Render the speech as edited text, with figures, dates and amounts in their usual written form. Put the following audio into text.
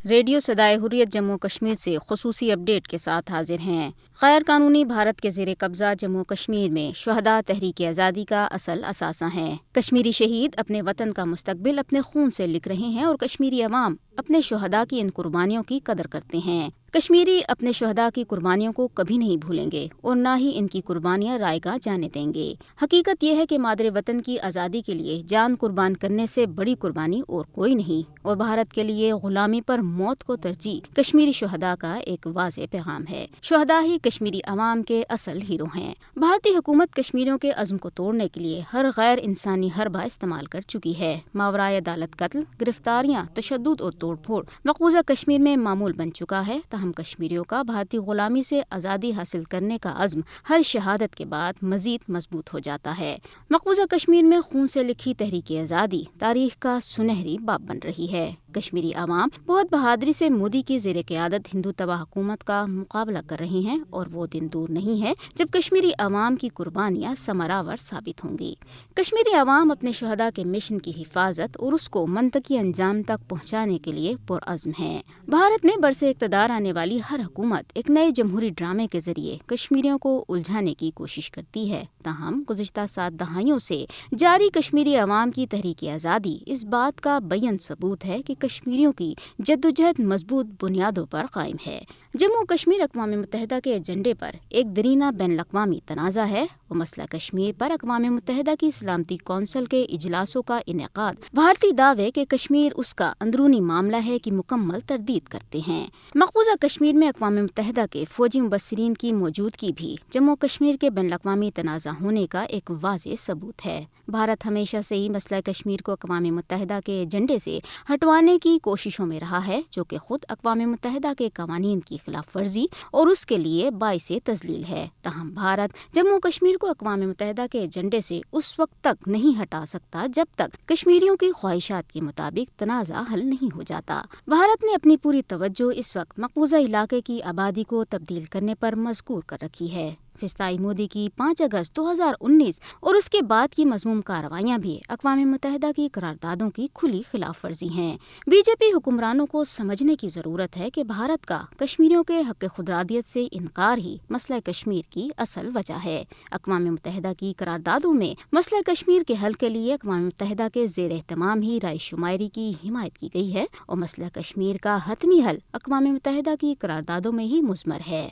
Radio صدائے حریت جموں کشمیر سے خصوصی اپڈیٹ کے ساتھ حاضر ہیں۔ غیر قانونی بھارت کے زیر قبضہ جموں کشمیر میں شہداء تحریک آزادی کا اصل اثاثہ ہیں۔ کشمیری شہید اپنے وطن کا مستقبل اپنے خون سے لکھ رہے ہیں اور کشمیری عوام اپنے شہداء کی ان قربانیوں کی قدر کرتے ہیں۔ کشمیری اپنے شہداء کی قربانیوں کو کبھی نہیں بھولیں گے اور نہ ہی ان کی قربانیاں رائیگاں جانے دیں گے۔ حقیقت یہ ہے کہ مادر وطن کی آزادی کے لیے جان قربان کرنے سے بڑی قربانی اور کوئی نہیں، اور بھارت کے لیے غلامی پر موت کو ترجیح کشمیری شہداء کا ایک واضح پیغام ہے۔ شہداء ہی کشمیری عوام کے اصل ہیرو ہیں۔ بھارتی حکومت کشمیریوں کے عزم کو توڑنے کے لیے ہر غیر انسانی حربہ استعمال کر چکی ہے۔ ماورائے عدالت قتل، گرفتاریاں، تشدد اور توڑ پھوڑ مقبوضہ کشمیر میں معمول بن چکا ہے۔ تاہم کشمیریوں کا بھارتی غلامی سے آزادی حاصل کرنے کا عزم ہر شہادت کے بعد مزید مضبوط ہو جاتا ہے۔ مقبوضہ کشمیر میں خون سے لکھی تحریک آزادی تاریخ کا سنہری باب بن رہی ہے۔ کشمیری عوام بہت بہادری سے مودی کی زیر قیادت ہندو تباہ حکومت کا مقابلہ کر رہے ہیں، اور وہ دن دور نہیں ہے جب کشمیری عوام کی قربانیاں ثمرآور ثابت ہوں گی۔ کشمیری عوام اپنے شہداء کے مشن کی حفاظت اور اس کو منطقی انجام تک پہنچانے کے لیے پرعزم ہیں۔ بھارت میں برسے اقتدار آنے والی ہر حکومت ایک نئے جمہوری ڈرامے کے ذریعے کشمیریوں کو الجھانے کی کوشش کرتی ہے۔ تاہم گزشتہ 7 دہائیوں سے جاری کشمیری عوام کی تحریک آزادی اس بات کا بیان ثبوت ہے کہ کشمیریوں کی جدوجہد مضبوط بنیادوں پر قائم ہے۔ جموں کشمیر اقوام متحدہ کے ایجنڈے پر ایک درینہ بین الاقوامی تنازع ہے، اور مسئلہ کشمیر پر اقوام متحدہ کی سلامتی کونسل کے اجلاسوں کا انعقاد بھارتی دعوے کہ کشمیر اس کا اندرونی معاملہ ہے کی مکمل تردید کرتے ہیں۔ مقبوضہ کشمیر میں اقوام متحدہ کے فوجی مبصرین کی موجودگی بھی جموں کشمیر کے بین الاقوامی تنازع ہونے کا ایک واضح ثبوت ہے۔ بھارت ہمیشہ سے ہی مسئلہ کشمیر کو اقوام متحدہ کے ایجنڈے سے ہٹوانے کی کوششوں میں رہا ہے، جو کہ خود اقوام متحدہ کے قوانین کی خلاف ورزی اور اس کے لیے باعث تذلیل ہے۔ تاہم بھارت جموں کشمیر کو اقوام متحدہ کے ایجنڈے سے اس وقت تک نہیں ہٹا سکتا جب تک کشمیریوں کی خواہشات کے مطابق تنازع حل نہیں ہو جاتا۔ بھارت نے اپنی پوری توجہ اس وقت مقبوضہ علاقے کی آبادی کو تبدیل کرنے پر مذکور کر رکھی ہے۔ فضائی مودی کی 5 اگست 2019 اور اس کے بعد کی مذموم کارروائیاں بھی اقوام متحدہ کی قراردادوں کی کھلی خلاف ورزی ہیں۔ بی جے پی حکمرانوں کو سمجھنے کی ضرورت ہے کہ بھارت کا کشمیریوں کے حق خودارادیت سے انکار ہی مسئلہ کشمیر کی اصل وجہ ہے۔ اقوام متحدہ کی قراردادوں میں مسئلہ کشمیر کے حل کے لیے اقوام متحدہ کے زیر اہتمام ہی رائے شماری کی حمایت کی گئی ہے، اور مسئلہ کشمیر کا حتمی حل اقوام متحدہ کی قراردادوں میں ہی مضمر ہے۔